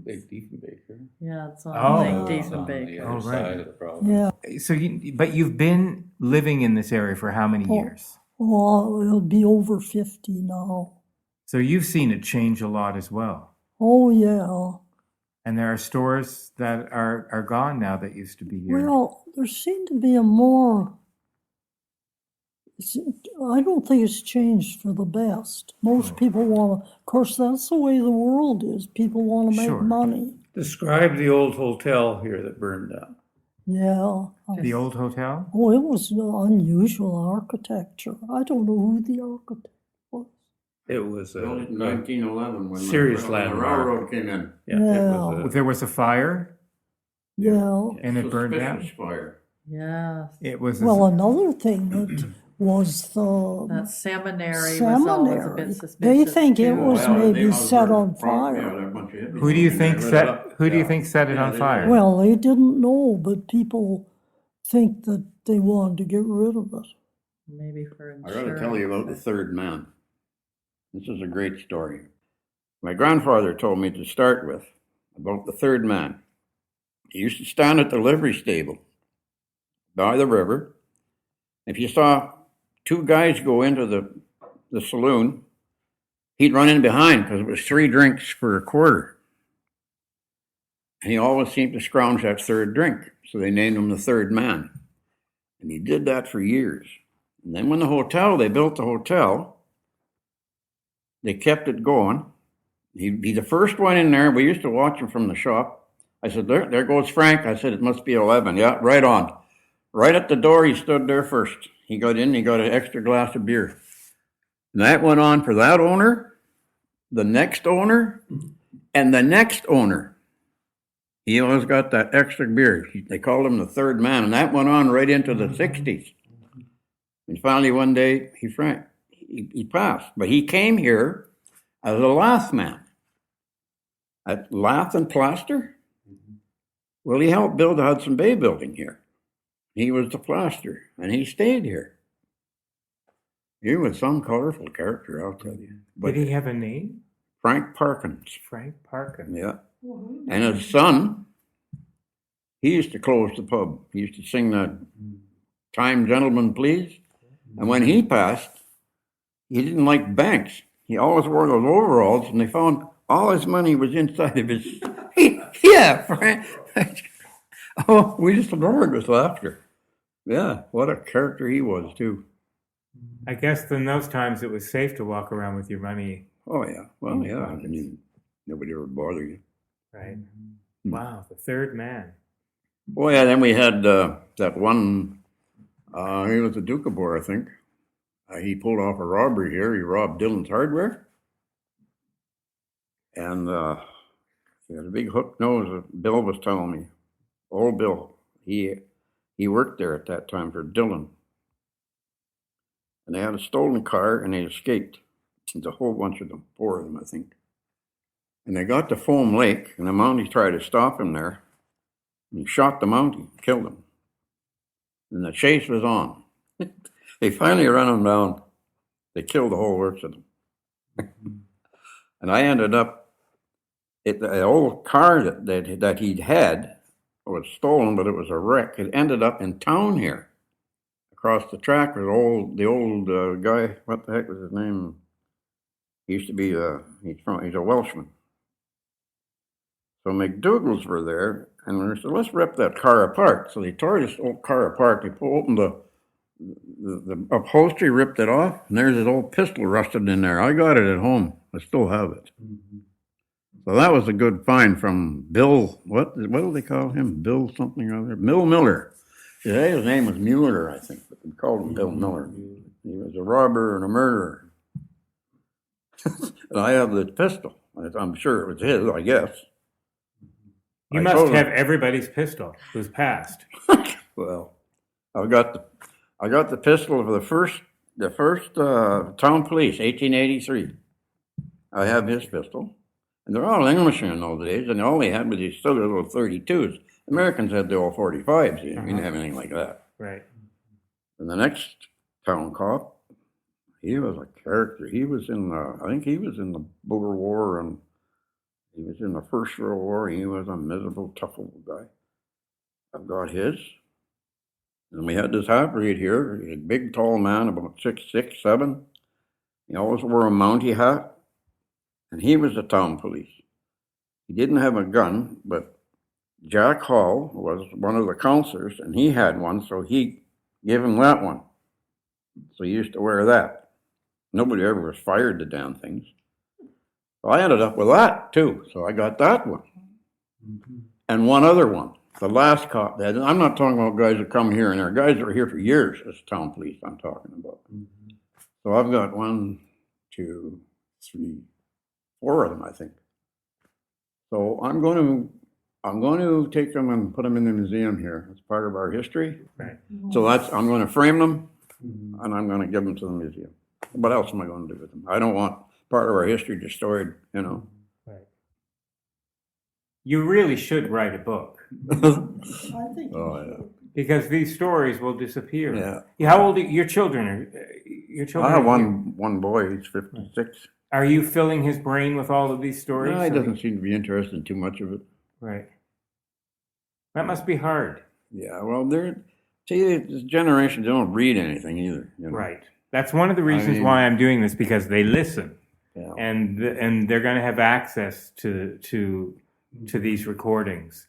Lake Diefenbaker. Yeah, it's on Oh. Lake It's on the Diefenbaker. other Oh, right. side of the province. yeah. So, but you've been living in this area for how many Oh. years? Oh, it'll be over 50 now. So you've seen it change a lot as well. Oh, yeah. And there are stores that are gone now that used to be here. Well, there seemed to be a more... I don't think it's changed for the best. Most people want to... Of course, that's the way the world is. People want to make Sure. money. Describe the old hotel here that burned down. Yeah. The old hotel? Oh, it was unusual architecture. I don't know who the architect was. It was Built in a 1911 when Serious the landmark. railroad came in. yeah, it was There was a fire Yeah. and it burned down. Suspicious fire. Yes. It was Well, another thing that was the That seminary was always a bit seminary. suspicious. They think it too. was maybe set on fire. Who do you think set it on fire? Well, they didn't know, but people think that they wanted to get rid of it. Maybe for I insurance. got to tell you about the third man. This is a great story. My grandfather told me to start with about the third man. He used to stand at the livery stable by the river. If you saw two guys go into the saloon, he'd run in behind because it was 3 drinks for a quarter. And he always seemed to scrounge that third drink. So they named him the third man. And he did that for years. And then when they built the hotel, they kept it going. He'd be the first one in there. We used to watch him from the shop. I said, there goes Frank. I said, it must be 11. Yeah, right on. Right at the door, he stood there first. He got in, he got an extra glass of beer. And that went on for that owner, the next owner, and the next owner. He always got that extra beer. They called him the third man, and that went on right into the 60s. And finally, one day, he passed. But he came here as a lath man. At Lath and Plaster? Well, he helped build the Hudson Bay building here. He was the plaster, and he stayed here. He was some colorful character, I'll tell you. But did he have a name? Frank Parkins. Frank Parkins. Yeah. And his son, he used to close the pub. He used to sing that Time, Gentlemen, Please. And when he passed, he didn't like banks. He always wore those overalls, and they found all his money was inside of his... Yeah, Frank. Oh, we just roared with laughter. Yeah, what a character he was, too. I guess in those times it was safe to walk around with your money. Oh, yeah. Well, yeah. I mean, nobody ever bothered you. Right. Wow, the third man. Oh, yeah, then we had that one, he was the Duke of Boer, I think. He pulled off a robbery here. He robbed Dillon's Hardware. And he had a big hook nose. Bill was telling me. Old Bill. He worked there at that time for Dillon. And they had a stolen car, and they escaped. There's a whole bunch of them, 4 of them, I think. And they got to Foam Lake, and the Mountie tried to stop him there. And he shot the Mountie, killed him. And the chase was on. They finally ran him down. They killed the whole works of them. And I ended up, the old car that he'd had was stolen, but it was a wreck. It ended up in town here. Across the track was the old guy, what the heck was his name? He used to be, he's a Welshman. So McDougal's were there, and we said, let's rip that car apart. So they tore this old car apart. They opened the upholstery, ripped it off, and there's this old pistol rusted in there. I got it at home. I still have it. Mm-hmm. So that was a good find from Bill, what do they call him? Bill something or other? Bill Miller. His name was Mueller, I think, but they called him Bill Miller. He was a robber and a murderer. And I have the pistol. I'm sure it was his, I guess. You must have everybody's pistol who's passed. Well, I got the pistol of the first town police, 1883. I have his pistol. And they're all English in those days, and all they had was these silly little 32s. Americans had the old 45s. We didn't have anything like that. Right. And the next town cop, he was a character. He was I think he was in the Boer War, and he was in the First World War. He was a miserable, tough old guy. I've got his. And we had this half-breed here. He's a big, tall man, about 6'6", 7". He always wore a Mountie hat. And he was the town police. He didn't have a gun, but Jack Hall was one of the counselors, and he had one, so he gave him that one. So he used to wear that. Nobody ever was fired the damn things. So I ended up with that, too. So I got that one. Mm-hmm. And one other one. The last cop. I'm not talking about guys that come here and there. Guys that were here for years as town police I'm talking about. Mm-hmm. So I've got 1, 2, 3, 4 of them, I think. So I'm going to take them and put them in the museum here. It's part of our history. Right. So I'm going to frame them, and I'm going to give them to the museum. What else am I going to do with them? I don't want part of our history destroyed, you know. Right. You really should write a book I think you Oh, should. because these stories will disappear. Yeah. How old are your children? Your children? I have one boy, he's 56. Are you filling his brain with all of these stories? No, he doesn't seem to be interested in too much of it. Right. That must be hard. Yeah, well, this generation don't read anything either. You know? Right. That's one of the reasons mean- why I'm doing this, because they listen. Yeah. And they're going to have access to these recordings.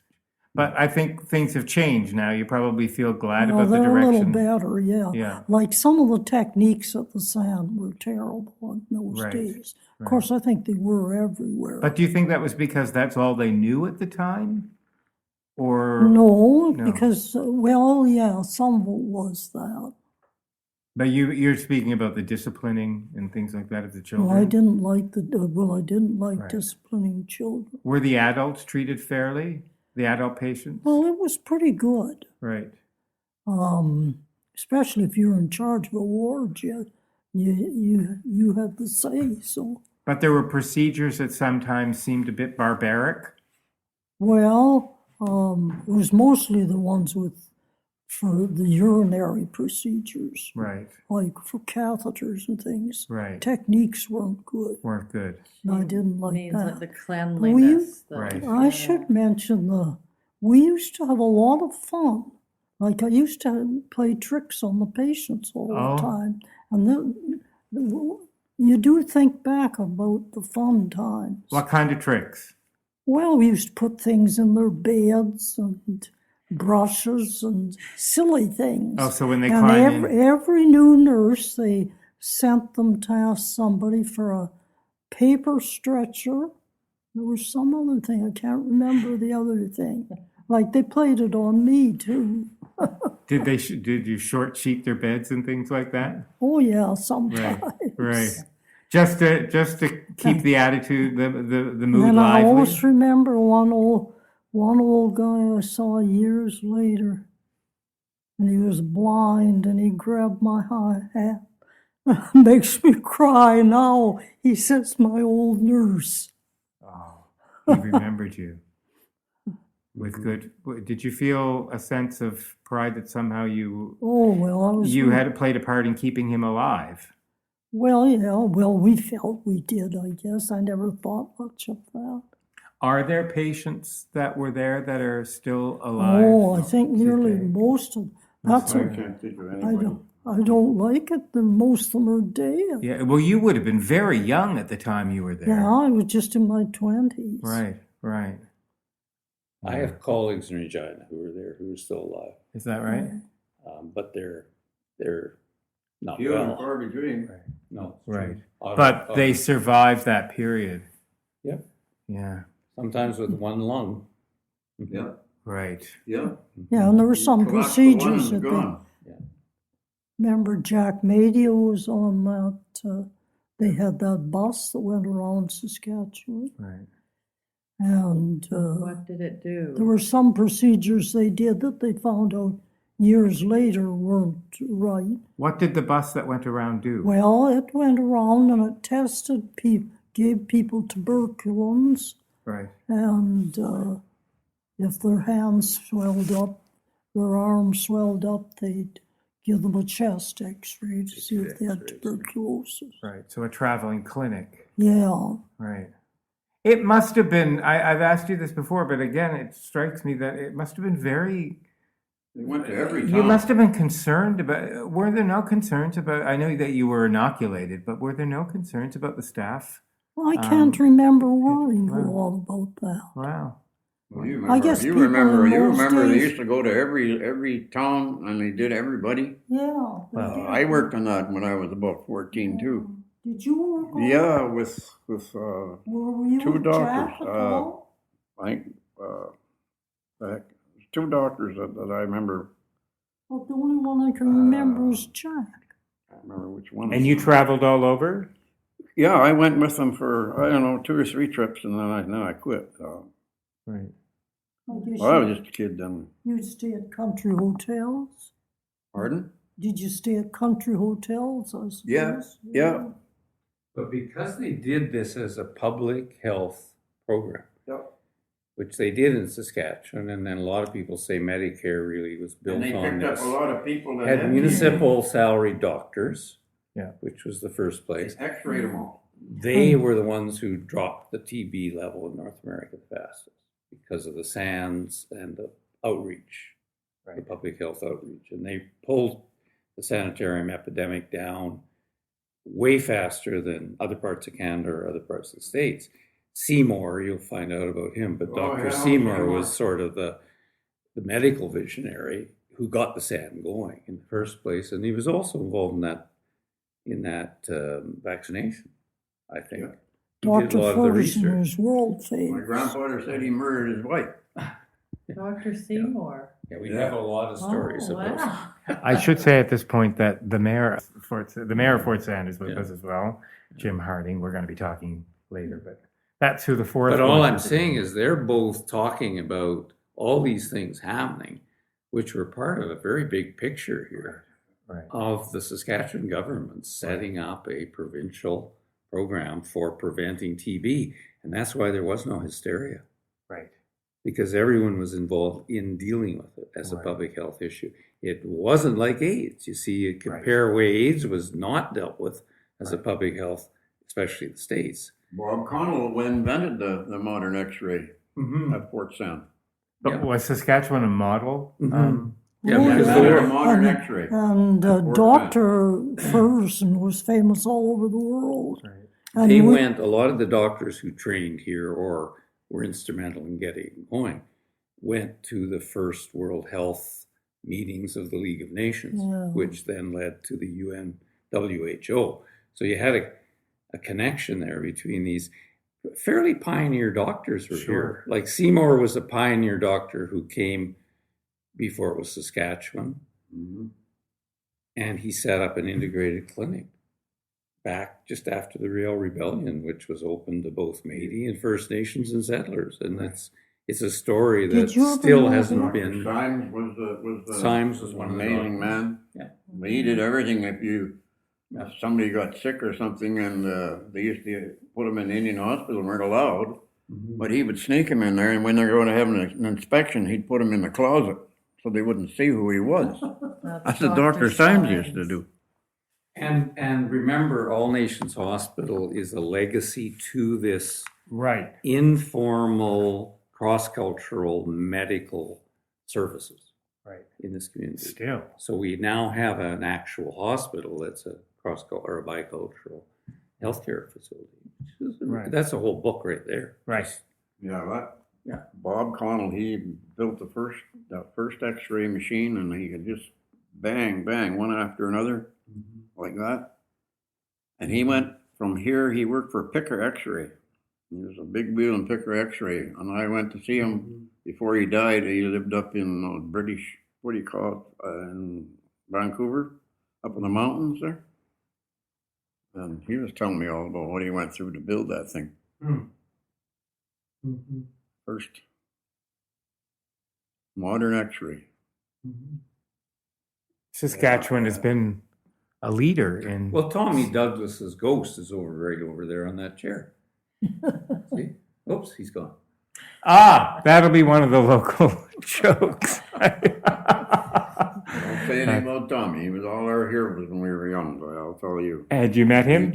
But I think things have changed now. You probably feel glad Well, about the they're direction. a little better, yeah. Yeah. Like some of the techniques at the Sand were terrible in those Right, days. Of right. course, I think they were everywhere. But do you think that was because that's all they knew at the time? Or no, No. because, well, yeah, some of it was that. But you're speaking about the disciplining and things like that of the children? Well, I didn't like Right. disciplining children. Were the adults treated fairly? The adult patients? Well, it was pretty good. Right. Especially if you're in charge of a ward, you had the say, so. But there were procedures that sometimes seemed a bit barbaric? Well, it was mostly the ones for the urinary procedures, Right. like for catheters and things. Right. Techniques weren't good. Weren't good. I didn't like Means like the that. cleanliness. Right. I should mention we used to have a lot of fun. Like I used to play tricks on the patients all Oh. the time. And then you do think back about the fun times. What kind of tricks? Well, we used to put things in their beds and brushes and silly things. Oh, so when they and climb in. every new nurse, they sent them to ask somebody for a paper stretcher. There was some other thing. I can't remember the other thing. Like they played it on me too. Did you short sheet their beds and things like that? Oh yeah, sometimes. Right. Just to keep the attitude, the mood And I lively. always remember one old guy I saw years later, and he was blind, and he grabbed my hat. Makes me cry now. He says, "My old nurse." Oh, he remembered you. With good. Did you feel a sense of pride that somehow you Oh well, I was. had played a part in keeping him alive? Well, yeah. Well, we felt we did. I guess I never thought much of that. Are there patients that were there that are still alive? Oh, I think nearly today? most of. That's I a, can't think of I anybody. don't. I don't like it. Then most of them are dead. Yeah. Well, you would have been very young at the time you were there. Yeah, I was just in my 20s. Right. Right. I have colleagues in Regina who are there who are still alive, Is that right? but they're not Few and well. far between. No, Right. Auto- But they auto- survived that period. Yep. Yeah. Sometimes with one lung. Yeah, Right. yeah. Yeah, and there were some Collapsed the procedures lung, that gone. remember Jack Madia was on that. They had that bus that went around Saskatchewan, Right. and What did it there do? were some procedures they did that they found out years later weren't right. What did the bus that went around do? Well, it went around and it tested people, gave people tuberculins, Right. and if their hands swelled up, their arms swelled up, they'd give them a chest x-ray to see if they had X-rays. tuberculosis. Right. So a traveling clinic. Yeah. Right. It must have been, I've asked you this before, but again, it strikes me that it must have been very, They went to every town. you must have been concerned about, were there no concerns about, I know that you were inoculated, but were there no concerns about the staff? Well, I can't remember worrying wow. a lot about that. Wow. Well, you I guess you people remember, in you those remember they days- used to go to every town and they did everybody. Yeah. Well, I worked on that when I was about 14 too. Did you work on Yeah, with Were you two with doctors, Jack at all? I think two doctors that I remember. Well, the only one I can remember is Jack. I can't remember which one. And you traveled all over? Yeah, I went with them for I don't know 2 or 3 trips, and then I quit. Right. I guess Well, I was just a kid then. you'd stay at country hotels. Pardon? Did you stay at country hotels, I suppose? Yeah. But because they did this as a public health program, which they did in Saskatchewan, and then a lot of people say Medicare really was built And they on picked up this. a lot of people that Had municipal salaried doctors, which was the first place. X-rayed them all. They were the ones who dropped the TB level in North America the fastest because of the SANS and the outreach, the public health outreach. And they pulled the sanitarium epidemic down way faster than other parts of Canada or other parts of the States. Seymour, you'll find out about him, but Dr. Seymour was sort of the medical visionary who got the SAN going in the first place. And he was also involved in that vaccination, I think. Yeah. Dr. Ferguson was world famous. My grandfather said he murdered his wife. Dr. Seymour. Yeah, we have a lot of stories about Wow. I should say at this point that the mayor of Fort Sand is with us as well, Jim Harding. We're going to be talking later, but that's who the fourth. But all I'm saying is they're both talking about all these things happening, which were part of a very big picture here of the Saskatchewan government setting up a provincial program for preventing TB. And that's why there was no hysteria. Right. Because everyone was involved in dealing with it as a public health issue. It wasn't like AIDS. You see, you compare where AIDS was not dealt with as a public health, especially the States. Bob Connell invented the modern X-ray at Fort Sound. But was Saskatchewan a model? Yeah, Oh, because yeah. they were a modern X-ray. And Dr. Ferguson was famous all over the world. Right. And They went, a lot of the doctors who trained here or were instrumental in getting it going, went to the first World Health meetings of the League of Nations, which then led to the UN WHO. So you had a connection there between these fairly pioneer doctors were here. Like Seymour was a pioneer doctor who came before it was Saskatchewan, and he set up an integrated clinic back just after the Riel Rebellion, which was open to both Métis and First Nations and settlers. And it's a story that still hasn't been. Symes was Symes was one an of the amazing doctors. man. Yeah. He did everything. If somebody got sick or something, and they used to put him in Indian hospital, weren't allowed, but he would sneak him in there, and when they were going to have an inspection, he'd put him in the closet so they wouldn't see who he was. That's what Dr. Symes used to do. And remember, All Nations Hospital is a legacy to this informal, cross-cultural medical services in this community. Still. So we now have an actual hospital that's a cross-cultural or a bicultural healthcare facility. That's a whole book right there. Right. Yeah, Bob Connell, he built the first X-ray machine, and he could just bang, one after another, like that. And he went from here, he worked for Picker X-ray. He was a big wheel in Picker X-ray. And I went to see him before he died. He lived up in British, what do you call it, in Vancouver, up in the mountains there. And he was telling me all about what he went through to build that thing. First modern X-ray. Saskatchewan has been a leader in. Well, Tommy Douglas's ghost is right over there on that chair. See? Oops, he's gone. That'll be one of the local jokes. Don't say anything about Tommy. He was all our heroes when we were young, but I'll tell you. Had you met him?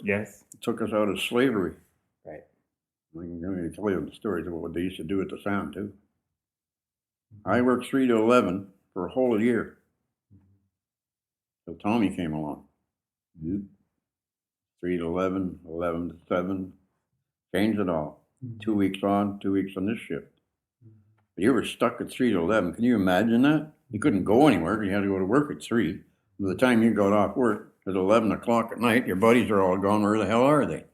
Yes. Took us out of slavery. Right. I can tell you the stories about what they used to do at the Sound, too. I worked 3 to 11 for a whole year. So Tommy came along. 3 to 11, 11 to 7. Changed it all. 2 weeks on, 2 weeks on this shift. But you were stuck at 3 to 11. Can you imagine that? You couldn't go anywhere. You had to go to work at 3. By the time you got off work, at 11 o'clock at night, your buddies are all gone. Where the hell are they?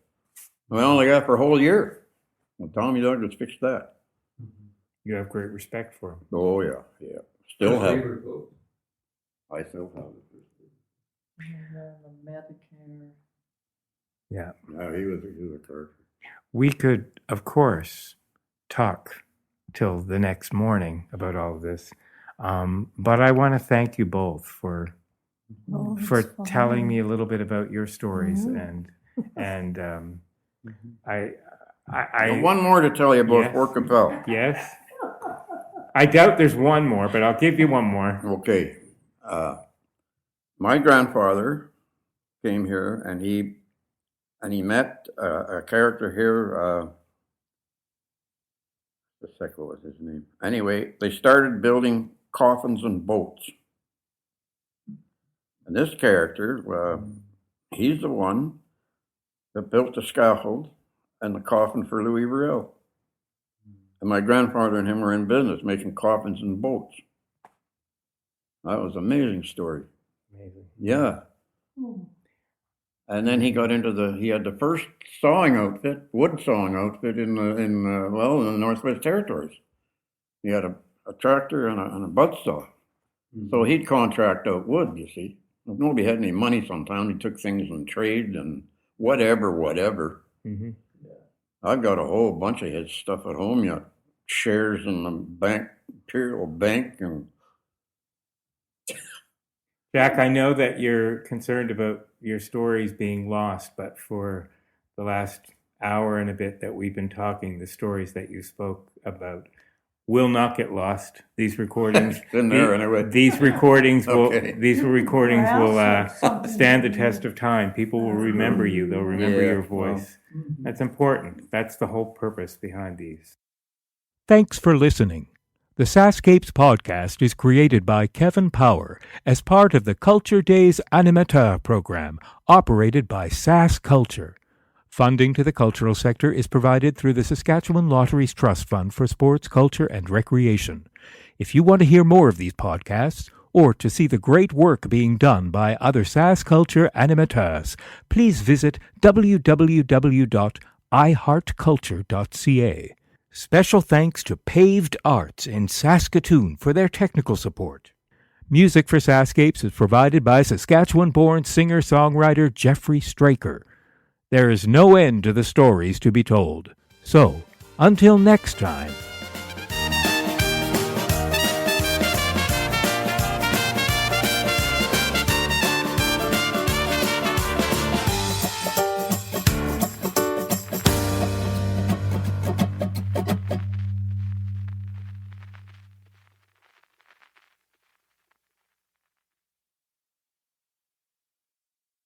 We only got for a whole year. Well, Tommy Douglas fixed that. You have great respect for him. Oh, yeah. Still have it. I still have it. The Medicare. Yeah. No, he was a character. We could, of course, talk till the next morning about all of this. But I want to thank you both for it's telling fine. me a little bit about your stories, and I One more to tell you about Yes. Fort Qu'appelle. yes. I doubt there's one more, but I'll give you one more. Okay. My grandfather came here, and he met a character here. What was his name? Anyway, they started building coffins and boats. And this character, he's the one that built the scaffold and the coffin for Louis Riel. And my grandfather and him were in business making coffins and boats. That was an amazing story. Amazing. Yeah. And then he got into he had the first sawing outfit, wood sawing outfit in the Northwest Territories. He had a tractor and a buzzsaw. So he'd contract out wood, you see. If nobody had any money sometimes, he took things in trade and whatever. Mm-hmm. I've got a whole bunch of his stuff at home yet. Shares in the Imperial Bank. And Jack, I know that you're concerned about your stories being lost, but for the last hour and a bit that we've been talking, the stories that you spoke about will not get lost. These recordings, in there anyway. These recordings will Yes, stand the test of time. People will remember you. They'll remember Yeah, your voice. That's important. That's the whole purpose behind these. Thanks for listening. The SaskScapes podcast is created by Kevin Power as part of the Culture Days Animateur program operated by Sask Culture. Funding to the cultural sector is provided through the Saskatchewan Lotteries Trust Fund for Sports, Culture and Recreation. If you want to hear more of these podcasts, or to see the great work being done by other Sask Culture animateurs, please visit www.iheartculture.ca. Special thanks to Paved Arts in Saskatoon for their technical support. Music for SaskScapes is provided by Saskatchewan-born singer-songwriter Jeffrey Straker. There is no end to the stories to be told. So, until next time,